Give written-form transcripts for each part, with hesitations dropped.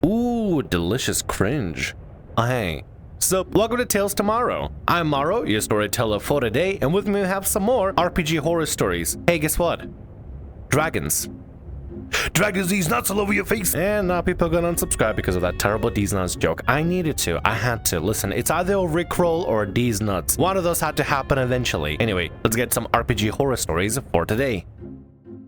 Ooh, delicious cringe. Hey. So, welcome to Tales Tomorrow. I'm Morrow, your storyteller for today, and with me we have some more RPG horror stories. Hey, guess what? Dragons. Dragons, these nuts all over your face! And now people are gonna unsubscribe because of that terrible These Nuts joke. I needed to. I had to. Listen, it's either a Rickroll or a These Nuts. One of those had to happen eventually. Anyway, let's get some RPG horror stories for today.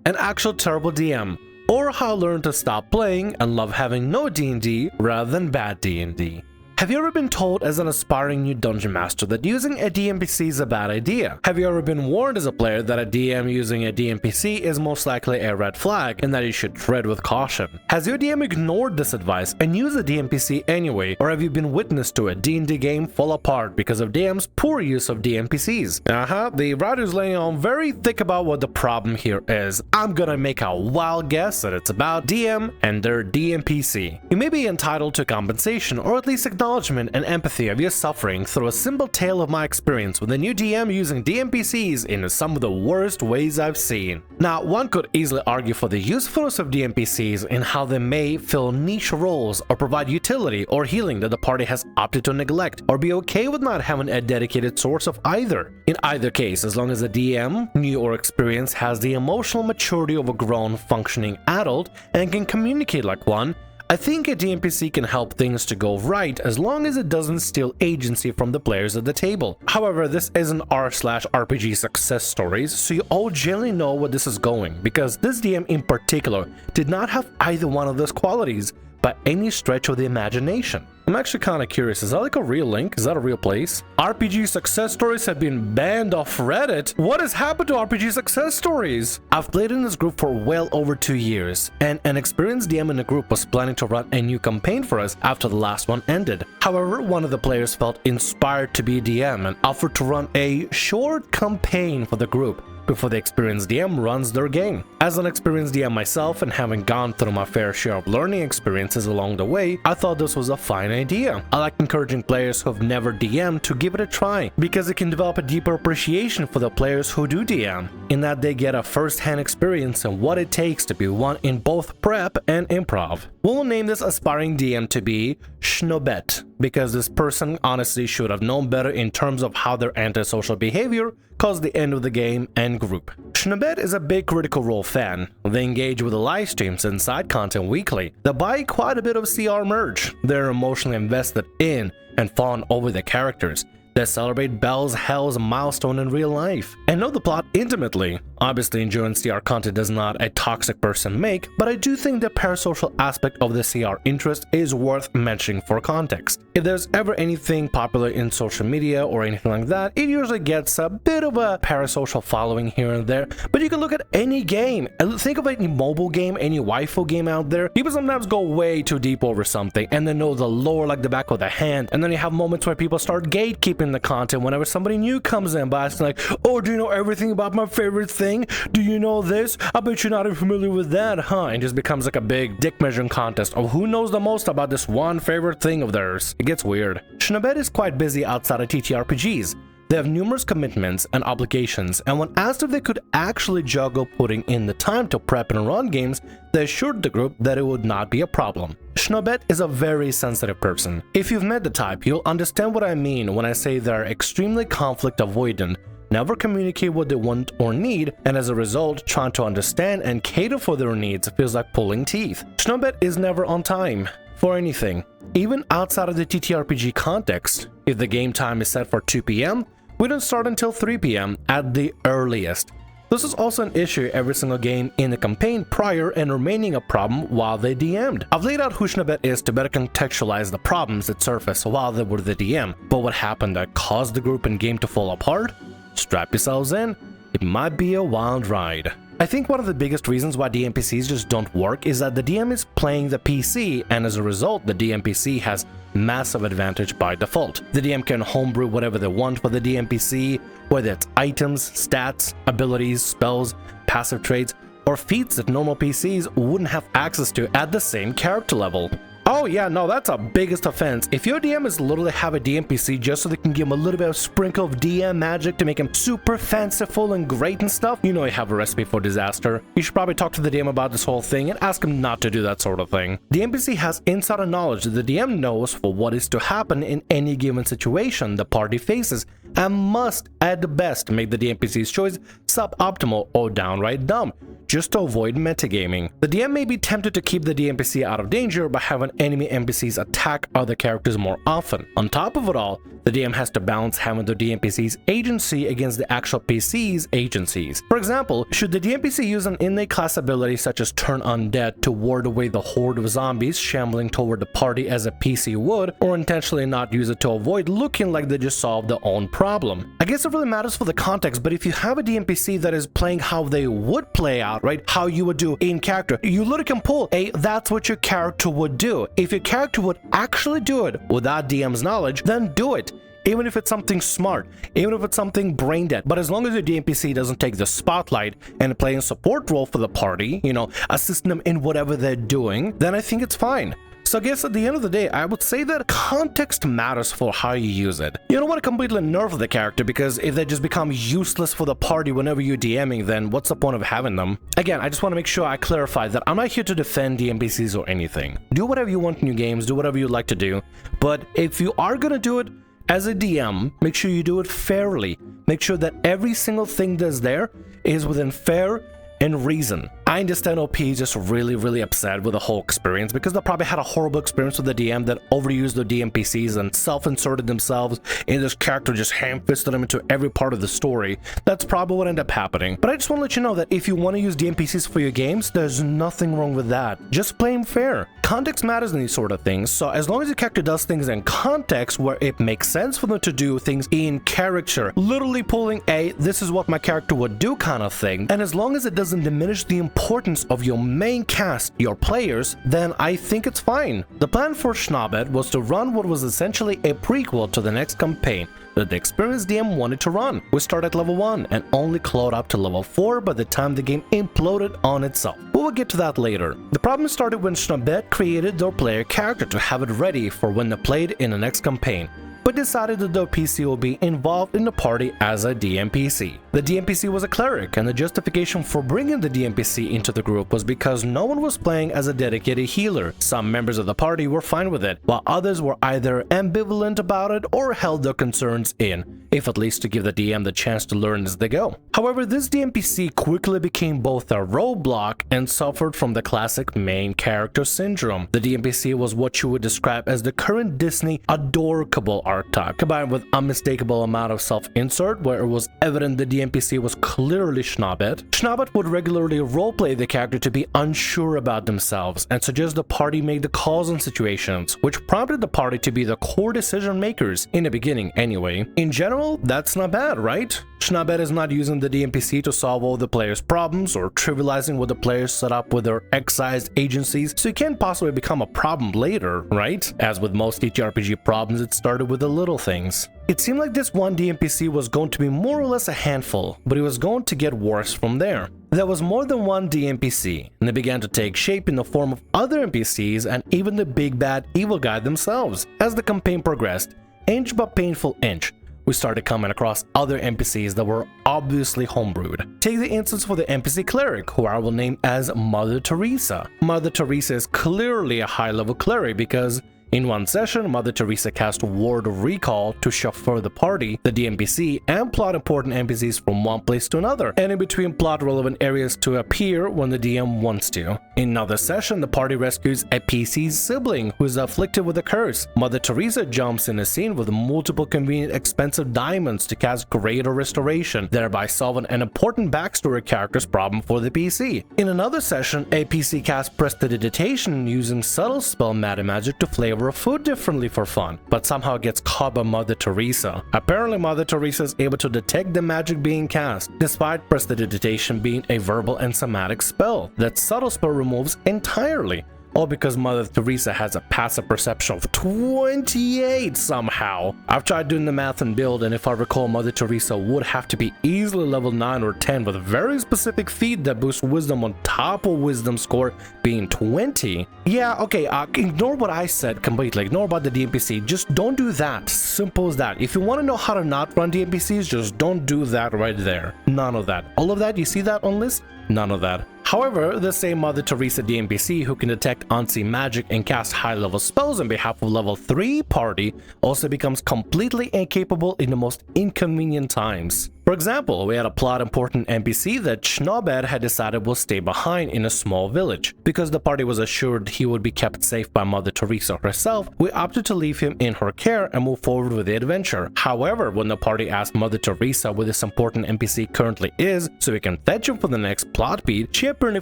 An actual terrible DM. Or how I learned to stop playing and love having no D&D rather than bad D&D. Have you ever been told as an aspiring new dungeon master that using a DMPC is a bad idea? Have you ever been warned as a player that a DM using a DMPC is most likely a red flag and that you should tread with caution? Has your DM ignored this advice and used a DMPC anyway, or have you been witness to a D&D game fall apart because of DM's poor use of DMPCs? The writer's laying on very thick about what the problem here is. I'm gonna make a wild guess that it's about DM and their DMPC. You may be entitled to compensation or at least acknowledgement and empathy of your suffering through a simple tale of my experience with a new DM using DMPCs in some of the worst ways I've seen. Now, one could easily argue for the usefulness of DMPCs in how they may fill niche roles or provide utility or healing that the party has opted to neglect, or be okay with not having a dedicated source of either. In either case, as long as the DM, new or experienced, has the emotional maturity of a grown, functioning adult and can communicate like one, I think a DMPC can help things to go right as long as it doesn't steal agency from the players at the table. However, this isn't r/RPG success stories, so you all generally know where this is going, because this DM in particular did not have either one of those qualities by any stretch of the imagination. I'm actually kind of curious, is that like a real link? Is that a real place? RPG success stories have been banned off Reddit? What has happened to RPG success stories? I've played in this group for well over 2 years, and an experienced DM in the group was planning to run a new campaign for us after the last one ended. However, one of the players felt inspired to be a DM and offered to run a short campaign for the group before the experienced DM runs their game. As an experienced DM myself and having gone through my fair share of learning experiences along the way, I thought this was a fine idea. I like encouraging players who have never DM'd to give it a try, because it can develop a deeper appreciation for the players who do DM, in that they get a first-hand experience in what it takes to be one in both prep and improv. We'll name this aspiring DM to be Schnobet, because this person honestly should have known better in terms of how their antisocial behavior caused the end of the game and group. Schnobet is a big Critical Role fan. They engage with the live streams and side content weekly. They buy quite a bit of CR merch. They're emotionally invested in and fawn over the characters. They celebrate Belle's Hell's milestone in real life and know the plot intimately. Obviously, enjoying CR content does not a toxic person make, but I do think the parasocial aspect of the CR interest is worth mentioning for context. If there's ever anything popular in social media or anything like that, it usually gets a bit of a parasocial following here and there, but you can look at any game. Think of any mobile game, any waifu game out there. People sometimes go way too deep over something and they know the lore like the back of the hand, and then you have moments where people start gatekeeping the content whenever somebody new comes in by asking like, oh, do you know everything about my favorite thing? Do you know this? I bet you're not even familiar with that, huh? And just becomes like a big dick measuring contest of who knows the most about this one favorite thing of theirs. It gets weird. Schnobet is quite busy outside of TTRPGs. They have numerous commitments and obligations, and when asked if they could actually juggle putting in the time to prep and run games, they assured the group that it would not be a problem. Schnobet is a very sensitive person. If you've met the type, you'll understand what I mean when I say they're extremely conflict avoidant, never communicate what they want or need, and as a result, trying to understand and cater for their needs feels like pulling teeth. Schnobet is never on time for anything, even outside of the TTRPG context. If the game time is set for 2 p.m., we don't start until 3 p.m. at the earliest. This is also an issue every single game in the campaign prior and remaining a problem while they DM'd. I've laid out who Schnobet is to better contextualize the problems that surfaced while they were the DM, but what happened that caused the group and game to fall apart? Strap yourselves in, it might be a wild ride. I think one of the biggest reasons why DMPCs just don't work is that the DM is playing the PC, and as a result, the DMPC has massive advantage by default. The DM can homebrew whatever they want for the DMPC, whether it's items, stats, abilities, spells, passive traits, or feats that normal PCs wouldn't have access to at the same character level. Oh yeah, no, that's a biggest offense. If your DM is literally have a DMPC just so they can give him a little bit of sprinkle of DM magic to make him super fanciful and great and stuff, you know you have a recipe for disaster. You should probably talk to the DM about this whole thing and ask him not to do that sort of thing. The NPC has insider knowledge that the DM knows for what is to happen in any given situation the party faces and must, at the best, make the DMPC's choice suboptimal or downright dumb, just to avoid metagaming. The DM may be tempted to keep the DMPC out of danger by having enemy NPCs attack other characters more often. On top of it all, the DM has to balance having the DMPC's agency against the actual PC's agencies. For example, should the DMPC use an innate class ability such as turn undead to ward away the horde of zombies shambling toward the party as a PC would, or intentionally not use it to avoid looking like they just solved their own problem? I guess it really matters for the context, but if you have a DMPC that is playing how they would play out, right, how you would do in character, you literally can pull a that's what your character would do. If your character would actually do it without DM's knowledge, then do it. Even if it's something smart, even if it's something brain dead. But as long as your DMPC doesn't take the spotlight and play a support role for the party, you know, assisting them in whatever they're doing, then I think it's fine. So I guess at the end of the day, I would say that context matters for how you use it. You don't want to completely nerf the character, because if they just become useless for the party whenever you're DMing, then what's the point of having them? Again, I just want to make sure I clarify that I'm not here to defend DMPCs or anything. Do whatever you want in your games, do whatever you like to do, but if you are gonna do it, as a DM, make sure you do it fairly. Make sure that every single thing that's there is within fair and reason. I understand OP is just really upset with the whole experience because they probably had a horrible experience with the DM that overused the DMPCs and self-inserted themselves in this character, just ham-fisted them into every part of the story. That's probably what ended up happening. But I just want to let you know that if you want to use DMPCs for your games, there's nothing wrong with that. Just play them fair. Context matters in these sort of things, so as long as your character does things in context where it makes sense for them to do things in character, literally pulling a this is what my character would do kind of thing, and as long as it doesn't diminish the importance of your main cast, your players, then I think it's fine. The plan for Schnaubet was to run what was essentially a prequel to the next campaign that the experienced DM wanted to run. We start at level 1 and only clawed up to level 4 by the time the game imploded on itself. We will get to that later. The problem started when Schnaubet created their player character to have it ready for when they played in the next campaign, but decided that the PC will be involved in the party as a DMPC. The DMPC was a cleric, and the justification for bringing the DMPC into the group was because no one was playing as a dedicated healer. Some members of the party were fine with it, while others were either ambivalent about it or held their concerns in, if at least to give the DM the chance to learn as they go. However, this DMPC quickly became both a roadblock and suffered from the classic main character syndrome. The DMPC was what you would describe as the current Disney adorkable archetype, combined with unmistakable amount of self-insert where it was evident the DMPC was clearly Schnaubet. Schnaubet would regularly roleplay the character to be unsure about themselves and suggest the party make the calls in situations, which prompted the party to be the core decision makers, in the beginning anyway. In general, that's not bad, right? Schnaubet is not using the DMPC to solve all the players' problems or trivializing what the players set up with their excised agencies, so it can't possibly become a problem later, right? As with most TTRPG problems, it started with the little things. It seemed like this one DMPC was going to be more or less a handful, but it was going to get worse from there. There was more than one DMPC, and they began to take shape in the form of other NPCs and even the big bad evil guy themselves. As the campaign progressed, inch by painful inch, we started coming across other NPCs that were obviously homebrewed. Take the instance for the NPC cleric, who I will name as Mother Teresa. Mother Teresa is clearly a high-level cleric because in one session, Mother Teresa cast Ward of Recall to chauffeur the party, the DMPC, and plot important NPCs from one place to another, and in between plot relevant areas to appear when the DM wants to. In another session, the party rescues a PC's sibling who is afflicted with a curse. Mother Teresa jumps in a scene with multiple convenient expensive diamonds to cast Greater Restoration, thereby solving an important backstory character's problem for the PC. In another session, a PC casts Prestidigitation using subtle spell meta magic to flavor of food differently for fun, but somehow gets caught by Mother Teresa. Apparently, Mother Teresa is able to detect the magic being cast, despite Prestidigitation being a verbal and somatic spell that subtle spell removes entirely. All because Mother Teresa has a passive perception of 28 somehow. I've tried doing the math and build, and if I recall, Mother Teresa would have to be easily level 9 or 10 with a very specific feat that boosts wisdom on top of wisdom score being 20. Yeah, okay, ignore what I said completely. Ignore about the DMPC. Just don't do that. Simple as that. If you want to know how to not run DMPCs, just don't do that right there. None of that. All of that, you see that on list? None of that. However, the same Mother Teresa DMPC who can detect unseen magic and cast high-level spells on behalf of level 3 party also becomes completely incapable in the most inconvenient times. For example, we had a plot important NPC that Schnobed had decided will stay behind in a small village. Because the party was assured he would be kept safe by Mother Teresa herself, we opted to leave him in her care and move forward with the adventure. However, when the party asked Mother Teresa where this important NPC currently is so we can fetch him for the next plot beat, she apparently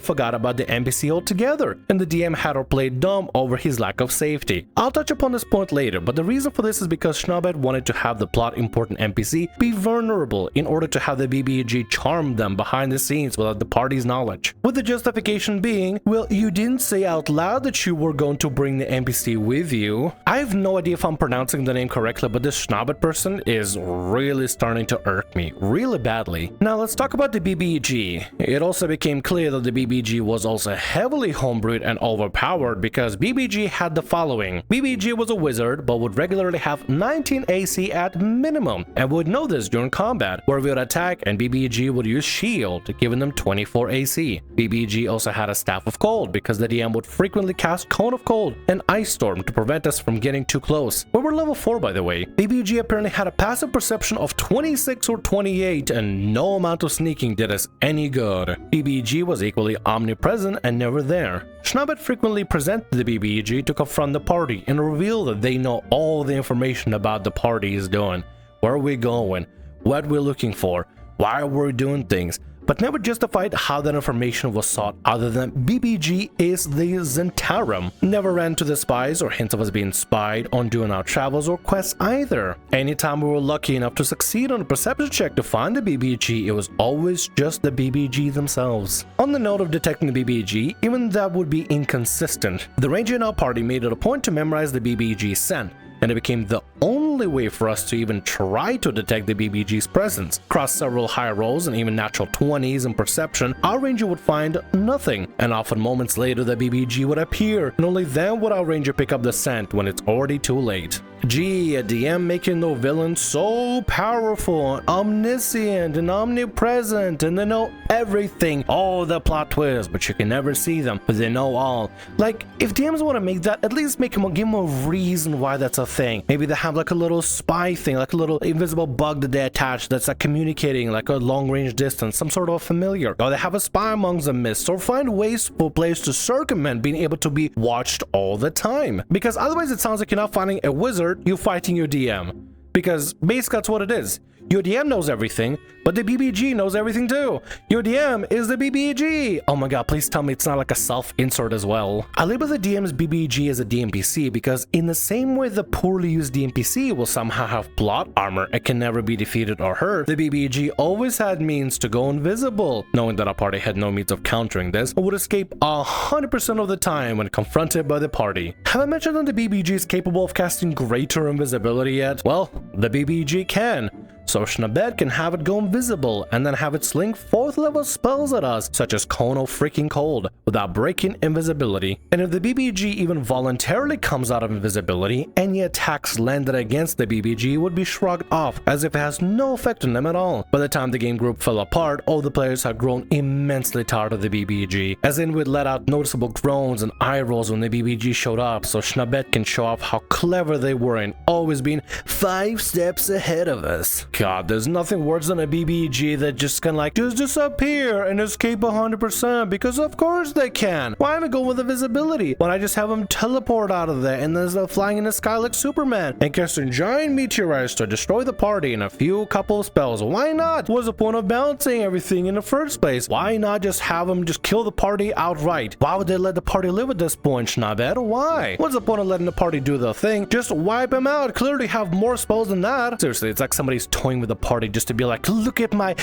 forgot about the NPC altogether, and the DM had her play dumb over his lack of safety. I'll touch upon this point later, but the reason for this is because Schnobed wanted to have the plot important NPC be vulnerable in order to have the BBEG charm them behind the scenes without the party's knowledge. With the justification being, well, you didn't say out loud that you were going to bring the NPC with you. I have no idea if I'm pronouncing the name correctly, but this Schnobed person is really starting to irk me really badly. Now let's talk about the BBEG. It also became clear that the BBEG was also heavily homebrewed and overpowered because BBEG had the following. BBEG was a wizard but would regularly have 19 AC at minimum, and would know this during combat, where we would attack and BBEG would use shield, giving them 24 AC. BBEG also had a staff of cold because the DM would frequently cast cone of cold and ice storm to prevent us from getting too close. We were level 4 by the way. BBEG apparently had a passive perception of 26 or 28 and no amount of sneaking did us any good. BBEG was equally omnipresent and never there. Schnobed frequently presented the BBEG to confront the party and reveal that they know all the information about the party is doing, where we're going, what we're looking for, why we're doing things, but never justified how that information was sought other than BBG is the Zentarum. Never ran to the spies or hints of us being spied on during our travels or quests either. Anytime we were lucky enough to succeed on a perception check to find the BBG, it was always just the BBG themselves. On the note of detecting the BBG, even that would be inconsistent. The ranger in our party made it a point to memorize the BBG scent, and it became the only way for us to even try to detect the BBG's presence. Across several high rolls and even natural 20s in perception, our ranger would find nothing, and often moments later the BBG would appear, and only then would our ranger pick up the scent when it's already too late. Gee, a DM making no villain so powerful, omniscient and omnipresent, and they know everything, all the plot twists, but you can never see them, but they know all. Like, if DMs want to make that, at least give them a reason why that's a thing. Maybe they have like a little spy thing, like a little invisible bug that they attach that's like communicating like a long range distance, some sort of a familiar, or they have a spy amongst the mists, or find ways for players to circumvent being able to be watched all the time. Because otherwise it sounds like you're not finding a wizard, you're fighting your DM. Because basically that's what it is. Your DM knows everything, but the BBG knows everything too. Your DM is the BBG. Oh my god, please tell me it's not like a self-insert as well. I label the DM's BBG as a DMPC because in the same way the poorly used DMPC will somehow have plot armor and can never be defeated or hurt, the BBG always had means to go invisible, knowing that our party had no means of countering this, and would escape 100% of the time when confronted by the party. Have I mentioned that the BBG is capable of casting greater invisibility yet? Well, the BBG can. So Schnobed can have it go invisible and then have it sling 4th level spells at us, such as Cone of Freaking Cold, without breaking invisibility. And if the BBG even voluntarily comes out of invisibility, any attacks landed against the BBG would be shrugged off, as if it has no effect on them at all. By the time the game group fell apart, all the players had grown immensely tired of the BBG, as in we'd let out noticeable groans and eye rolls when the BBG showed up, so Schnobed can show off how clever they were and always being 5 steps ahead of us. God, there's nothing worse than a BBG that just can like just disappear and escape 100%, because of course they can. Why even go with invisibility when I just have them teleport out of there and then they're flying in the sky like Superman and casting giant meteorites to destroy the party in a couple of spells? Why not? What's the point of balancing everything in the first place? Why not just have them just kill the party outright? Why would they let the party live at this point, Schnobed? Why? What's the point of letting the party do the thing? Just wipe them out. Clearly have more spells than that. Seriously, it's like somebody's toying with the party just to be like, look at my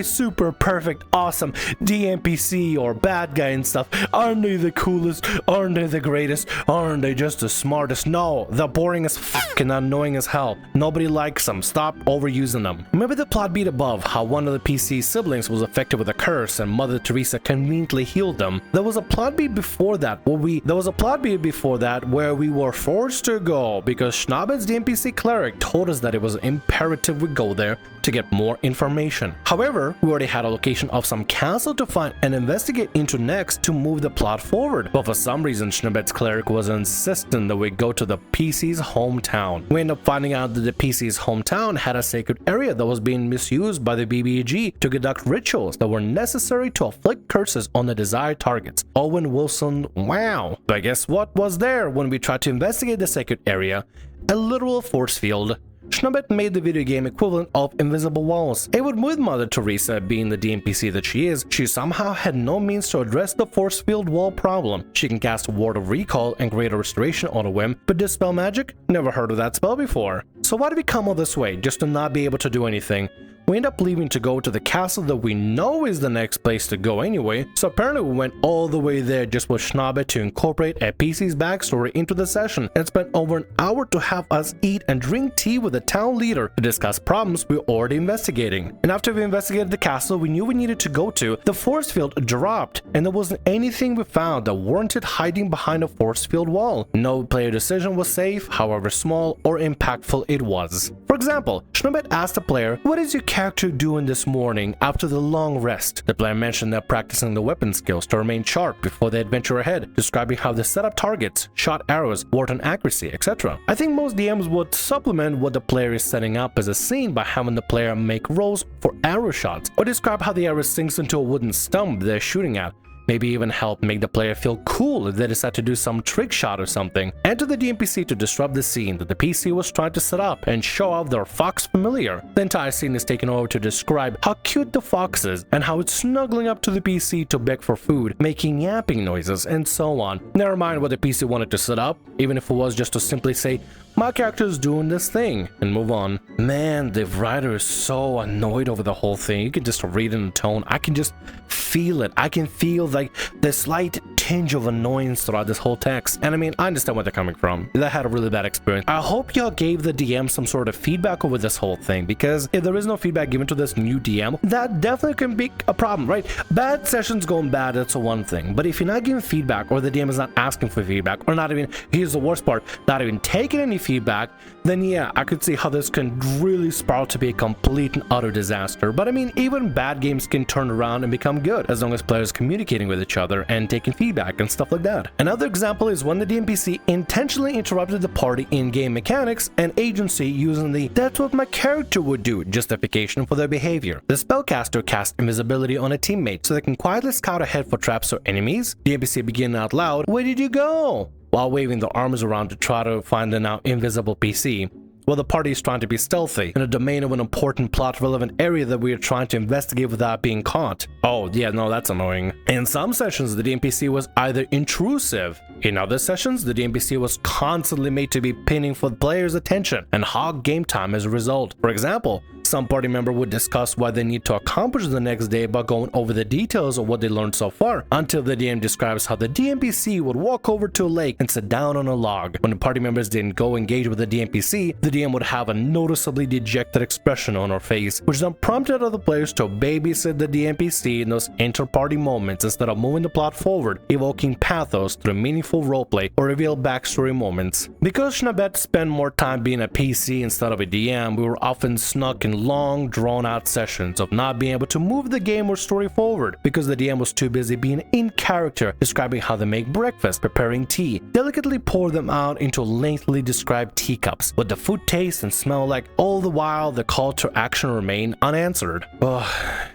super perfect awesome DMPC or bad guy and stuff. Aren't they the coolest? Aren't they the greatest? Aren't they just the smartest? No, they're boring as fuck and annoying as hell. Nobody likes them. Stop overusing them. Remember the plot beat above, how one of the PC's siblings was affected with a curse and Mother Teresa conveniently healed them. There was a plot beat before that where we were forced to go because Schnaubet's DMPC cleric told us that it was imperative we go there to get more information. However, we already had a location of some castle to find and investigate into next to move the plot forward. But for some reason, Schnaubet's cleric was insistent that we go to the PC's hometown. We end up finding out that the PC's hometown had a sacred area that was being misused by the BBEG to conduct rituals that were necessary to afflict curses on the desired targets. Owen Wilson, wow. But guess what was there when we tried to investigate the sacred area? A literal force field. Schnaubet made the video game equivalent of invisible walls. Even with Mother Teresa being the DMPC that she is, she somehow had no means to address the force field wall problem. She can cast Ward of Recall and Greater Restoration on a whim, but dispel magic? Never heard of that spell before. So why did we come all this way, just to not be able to do anything? We end up leaving to go to the castle that we know is the next place to go anyway, so apparently we went all the way there just with Schnaubet to incorporate a PC's backstory into the session and spent over an hour to have us eat and drink tea with the town leader to discuss problems we were already investigating. And after we investigated the castle we knew we needed to go to, the force field dropped and there wasn't anything we found that warranted hiding behind a force field wall. No player decision was safe, however small or impactful it was. For example, Schnaubet asked the player, "What is your character doing this morning after the long rest?" The player mentioned they're practicing the weapon skills to remain sharp before they adventure ahead, describing how they set up targets, shot arrows, worked on accuracy, etc. I think most DMs would supplement what the player is setting up as a scene by having the player make rolls for arrow shots, or describe how the arrow sinks into a wooden stump they're shooting at. Maybe even help make the player feel cool if they decide to do some trick shot or something. Enter the DMPC to disrupt the scene that the PC was trying to set up and show off their fox familiar. The entire scene is taken over to describe how cute the fox is and how it's snuggling up to the PC to beg for food, making yapping noises, and so on. Never mind what the PC wanted to set up, even if it was just to simply say, "My character is doing this thing," and move on. Man, the writer is so annoyed over the whole thing. You can just read it in the tone. I can just feel it. I can feel like the slight tinge of annoyance throughout this whole text. And I mean, I understand where they're coming from. They had a really bad experience. I hope y'all gave the DM some sort of feedback over this whole thing, because if there is no feedback given to this new DM, that definitely can be a problem, right? Bad sessions going bad, that's one thing. But if you're not giving feedback, or the DM is not asking for feedback, or not even, here's the worst part, not even taking any feedback, then yeah, I could see how this can really spiral to be a complete and utter disaster. But I mean, even bad games can turn around and become good, as long as players communicating with each other and taking feedback and stuff like that. Another example is when the DMPC intentionally interrupted the party in-game mechanics and agency using the "that's what my character would do" justification for their behavior. The spellcaster casts invisibility on a teammate so they can quietly scout ahead for traps or enemies. The NPC begin out loud, "Where did you go?" while waving their arms around to try to find the now invisible PC. While the party is trying to be stealthy in a domain of an important plot-relevant area that we are trying to investigate without being caught. Oh yeah, no, that's annoying. In some sessions, the DMPC was either intrusive. In other sessions, the DMPC was constantly made to be pinning for the player's attention and hog game time as a result. For example, some party member would discuss what they need to accomplish the next day by going over the details of what they learned so far, until the DM describes how the DMPC would walk over to a lake and sit down on a log. When the party members didn't go engage with the DMPC, the DM would have a noticeably dejected expression on her face, which then prompted other players to babysit the DMPC in those inter-party moments instead of moving the plot forward, evoking pathos through meaningful roleplay or reveal backstory moments. Because Schnaubet spent more time being a PC instead of a DM, we were often snuck in long, drawn-out sessions of not being able to move the game or story forward because the DM was too busy being in character, describing how they make breakfast, preparing tea, delicately pour them out into lengthily described teacups, what the food tastes and smell like, all the while the call to action remained unanswered. Ugh,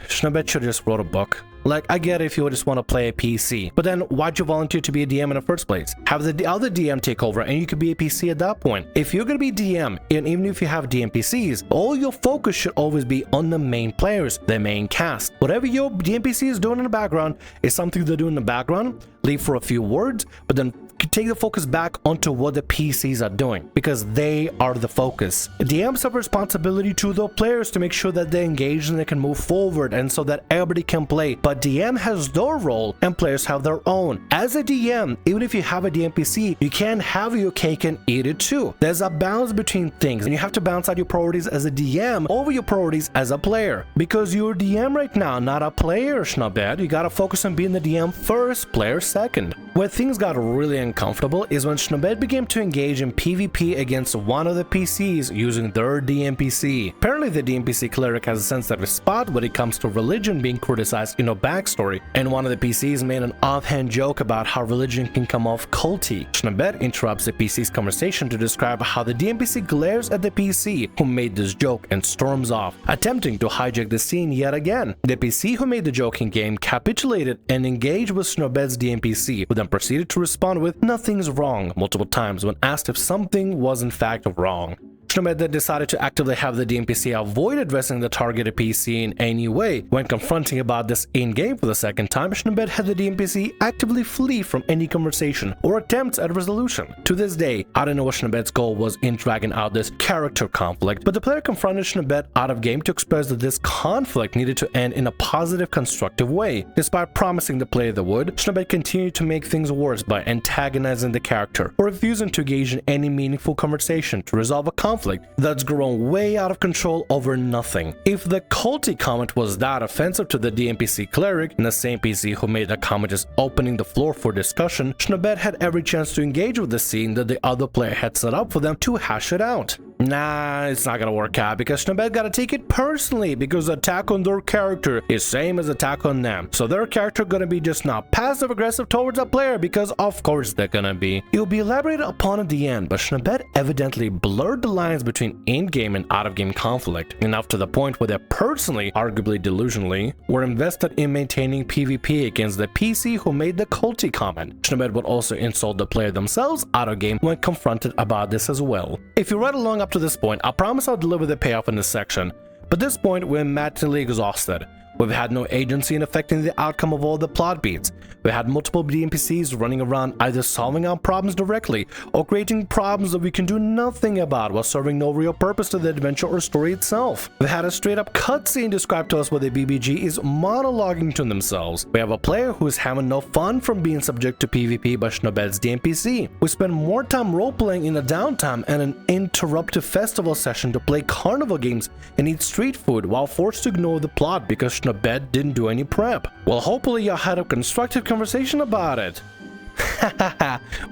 Schnaubet should have just wrote a book. Like, I get it if you just want to play a PC, but then why'd you volunteer to be a DM in the first place? Have the other DM take over and you could be a PC at that point. If you're gonna be DM, and even if you have DMPCs, all your focus should always be on the main players, the main cast. Whatever your DMPC is doing in the background is something they're doing in the background, leave for a few words, but then take the focus back onto what the PCs are doing, because they are the focus. DMs have a responsibility to the players to make sure that they're engaged and they can move forward, and so that everybody can play. But DM has their role and players have their own. As a DM, even if you have a DMPC, you can't have your cake and eat it too. There's a balance between things, and you have to balance out your priorities as a DM over your priorities as a player. Because you're a DM right now, not a player, Schnubed. You gotta focus on being the DM first, player second. Where things got really uncomfortable is when Schnubed began to engage in PvP against one of the PCs using their DMPC. Apparently the DMPC cleric has a sensitive spot when it comes to religion being criticized in a backstory, and one of the PCs made an offhand joke about how religion can come off culty. Schnubed interrupts the PC's conversation to describe how the DMPC glares at the PC who made this joke and storms off, attempting to hijack the scene yet again. The PC who made the joke in game capitulated and engaged with Schnubed's DMPC, who then proceeded to respond with "nothing's wrong" multiple times when asked if something was in fact wrong. Schnubed then decided to actively have the DMPC avoid addressing the targeted PC in any way. When confronting about this in-game for the second time, Schnubed had the DMPC actively flee from any conversation or attempts at resolution. To this day, I don't know what Schnubed's goal was in dragging out this character conflict, but the player confronted Schnubed out of game to express that this conflict needed to end in a positive, constructive way. Despite promising the player the would, Schnubed continued to make things worse by antagonizing the character or refusing to engage in any meaningful conversation to resolve a conflict that's grown way out of control over nothing. If the culty comment was that offensive to the DMPC cleric, and the same PC who made the comment is opening the floor for discussion, Schnubed had every chance to engage with the scene that the other player had set up for them to hash it out. Nah, it's not gonna work out because Schnubed gotta take it personally because attack on their character is same as attack on them. So their character gonna be just not passive aggressive towards a player because of course they're gonna be. It will be elaborated upon at the end, but Schnubed evidently blurred the lines between in-game and out-of-game conflict, enough to the point where they personally, arguably delusionally, were invested in maintaining PvP against the PC who made the culty comment. Schnubed would also insult the player themselves out-of-game when confronted about this as well. If you read along up to this point, I promise I'll deliver the payoff in this section, but at this point we're madly exhausted. We've had no agency in affecting the outcome of all the plot beats. We had multiple DMPCs running around either solving our problems directly or creating problems that we can do nothing about while serving no real purpose to the adventure or story itself. We had a straight up cutscene described to us where the BBG is monologuing to themselves. We have a player who is having no fun from being subject to PvP by Schnubed's DMPC. We spend more time role-playing in the downtime and an interruptive festival session to play carnival games and eat street food while forced to ignore the plot because Schnubed didn't do any prep. Well, hopefully you had a constructive conversation about it.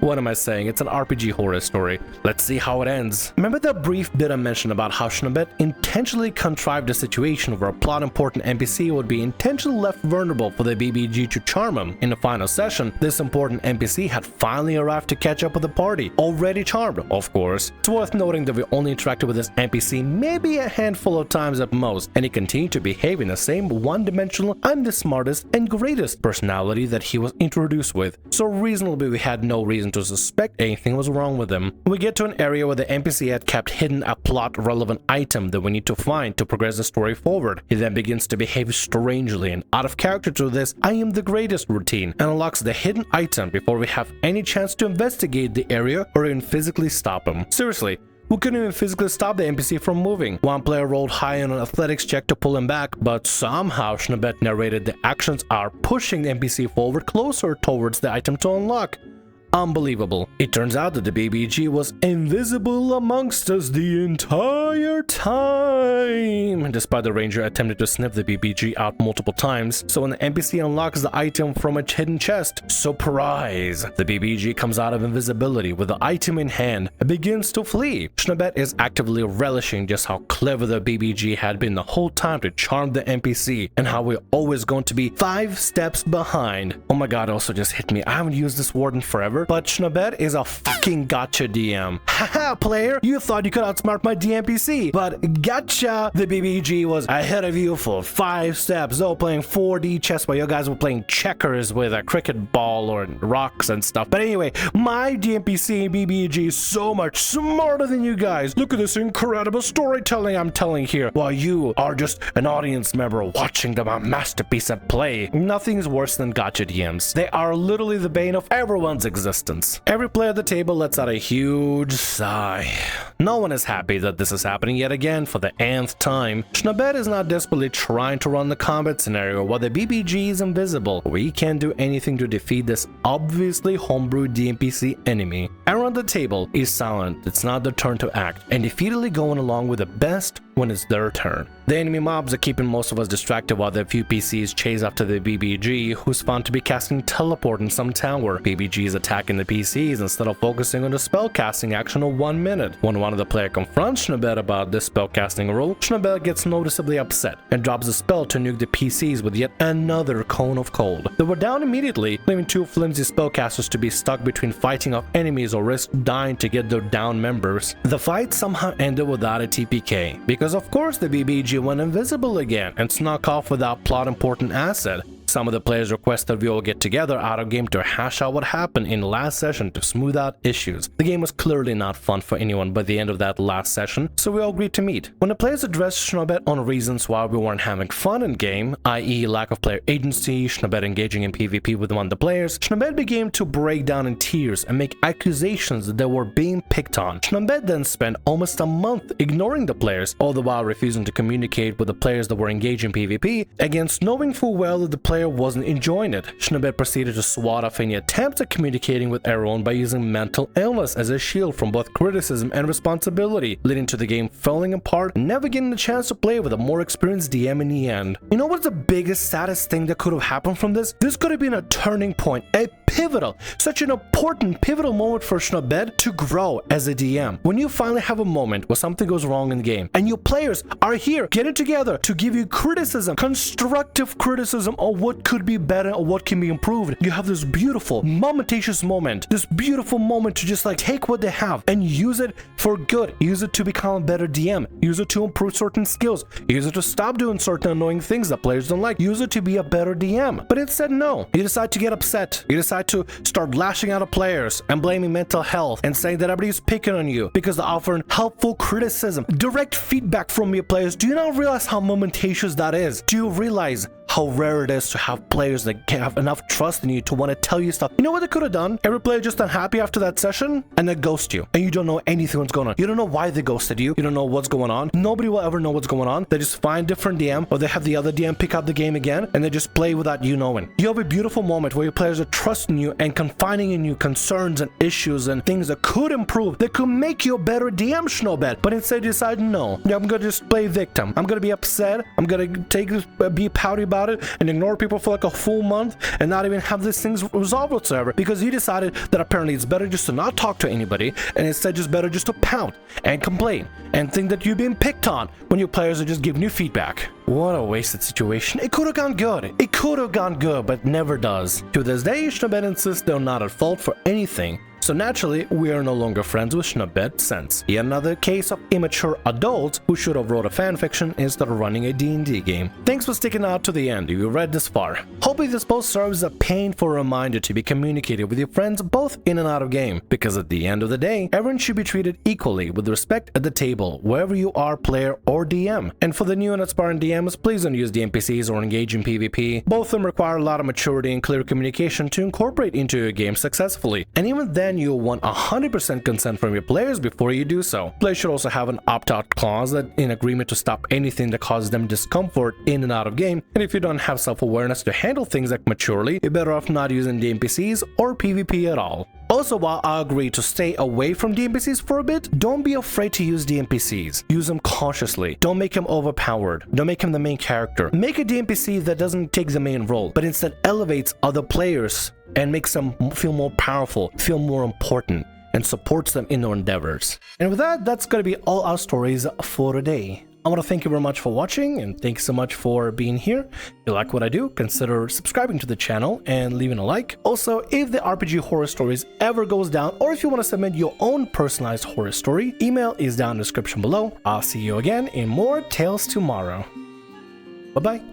What am I saying? It's an RPG horror story. Let's see how it ends. Remember that brief bit I mentioned about how Schnubed intentionally contrived a situation where a plot important NPC would be intentionally left vulnerable for the BBEG to charm him? In the final session, this important NPC had finally arrived to catch up with the party, already charmed, of course. It's worth noting that we only interacted with this NPC maybe a handful of times at most, and he continued to behave in the same one-dimensional "I'm the smartest and greatest" personality that he was introduced with. So reasonably we had no reason to suspect anything was wrong with him. We get to an area where the NPC had kept hidden a plot-relevant item that we need to find to progress the story forward. He then begins to behave strangely and out of character to this "I am the greatest" routine and unlocks the hidden item before we have any chance to investigate the area or even physically stop him. Seriously, we couldn't even physically stop the NPC from moving. One player rolled high on an athletics check to pull him back, but somehow Schnubed narrated the actions are pushing the NPC forward closer towards the item to unlock. Unbelievable. It turns out that the BBEG was invisible amongst us the entire time, despite the ranger attempting to sniff the BBEG out multiple times. So when the NPC unlocks the item from a hidden chest, surprise! The BBEG comes out of invisibility with the item in hand and begins to flee. Schnubed is actively relishing just how clever the BBEG had been the whole time to charm the NPC and how we're always going to be 5 steps behind. Oh my god, it also just hit me. I haven't used this word in forever, but Schnubed is a fucking gotcha DM. Haha, player, you thought you could outsmart my DMPC, but gotcha! The BBEG was ahead of you for 5 steps, though playing 4D chess while you guys were playing checkers with a cricket ball or rocks and stuff. But anyway, my DMPC and BBEG is so much smarter than you guys. Look at this incredible storytelling I'm telling here, while you are just an audience member watching my masterpiece at play. Nothing's worse than gotcha DMs. They are literally the bane of everyone's existence. existence. Every player at the table lets out a huge sigh. No one is happy that this is happening yet again for the nth time. Schnabet is now desperately trying to run the combat scenario while the BBG is invisible. We can't do anything to defeat this obviously homebrewed DMPC enemy. Everyone at the table is silent. It's not their turn to act, and defeatedly going along with the best when it's their turn. The enemy mobs are keeping most of us distracted while the few PCs chase after the BBG, who's found to be casting teleport in some tower. BBG is attacking the PCs instead of focusing on the spellcasting action of 1 minute. When one of the player confronts Schnabet about this spellcasting rule, Schnabet gets noticeably upset and drops a spell to nuke the PCs with yet another cone of cold. They were down immediately, leaving two flimsy spellcasters to be stuck between fighting off enemies or risk dying to get their down members. The fight somehow ended without a TPK, because of course the BBG went invisible again and snuck off without plot important asset. Some of the players requested we all get together out of game to hash out what happened in the last session to smooth out issues. The game was clearly not fun for anyone by the end of that last session, so we all agreed to meet. When the players addressed Schnabet on reasons why we weren't having fun in game, i.e. lack of player agency, Schnabet engaging in PvP with one of the players, Schnabet began to break down in tears and make accusations that they were being picked on. Schnabet then spent almost a month ignoring the players, all the while refusing to communicate with the players that were engaged in PvP, against knowing full well that the player wasn't enjoying it. Schnabet proceeded to swat off any attempts at communicating with everyone by using mental illness as a shield from both criticism and responsibility, leading to the game falling apart and never getting the chance to play with a more experienced DM in the end. You know what's the biggest, saddest thing that could have happened from this? This could have been a turning point, a pivotal, such an important pivotal moment for Schnabet to grow as a DM. When you finally have a moment where something goes wrong in the game and your players are here getting together to give you criticism, constructive criticism of what could be better or what can be improved, you have this beautiful momentous moment, this beautiful moment to just like take what they have and use it for good, use it to become a better DM, use it to improve certain skills, use it to stop doing certain annoying things that players don't like, use it to be a better DM. But instead, no, you decide to get upset, you decide to start lashing out at players and blaming mental health and saying that everybody's picking on you because they're offering helpful criticism, direct feedback from your players. Do you not realize how momentous that is? Do you realize how rare it is to have players that have enough trust in you to want to tell you stuff? You know what they could have done? Every player just unhappy after that session and they ghost you, and you don't know anything what's going on. You don't know why they ghosted you. You don't know what's going on. Nobody will ever know what's going on. They just find different DM, or they have the other DM pick up the game again and they just play without you knowing. You have a beautiful moment where your players are trusting you and confiding in you concerns and issues and things that could improve, that could make you a better DM, Schnabet. But instead you decide, no, I'm gonna just play victim. I'm gonna be upset. I'm gonna take this, be pouty about it and ignore people for like a full month and not even have these things resolved whatsoever, because you decided that apparently it's better just to not talk to anybody and instead just better just to pout and complain and think that you're being picked on when your players are just giving you feedback. What a wasted situation. It could have gone good. It could have gone good, but never does. To this day, Schnabet insists they're not at fault for anything. So naturally, we are no longer friends with Schnabet since. Yet another case of immature adults who should have wrote a fanfiction instead of running a D&D game. Thanks for sticking out to the end if you read this far. Hopefully this post serves as a painful reminder to be communicated with your friends both in and out of game, because at the end of the day, everyone should be treated equally with respect at the table, wherever you are, player or DM. And for the new and aspiring DMs, please don't use DMPCs or engage in PvP. Both of them require a lot of maturity and clear communication to incorporate into your game successfully. And even then, you'll want 100% consent from your players before you do so. Players should also have an opt-out clause that in agreement to stop anything that causes them discomfort in and out of game. And if you don't have self-awareness to handle things like maturely, you're better off not using DMPCs or PvP at all. Also, while I agree to stay away from DMPCs for a bit, don't be afraid to use DMPCs. Use them cautiously. Don't make them overpowered. Don't make them the main character. Make a DMPC that doesn't take the main role, but instead elevates other players and makes them feel more powerful, feel more important, and supports them in their endeavors. And with that, that's going to be all our stories for today. I want to thank you very much for watching, and thanks so much for being here. If you like what I do, consider subscribing to the channel and leaving a like. Also, if the RPG Horror Stories ever goes down, or if you want to submit your own personalized horror story, email is down in the description below. I'll see you again in more Tales tomorrow. Bye-bye.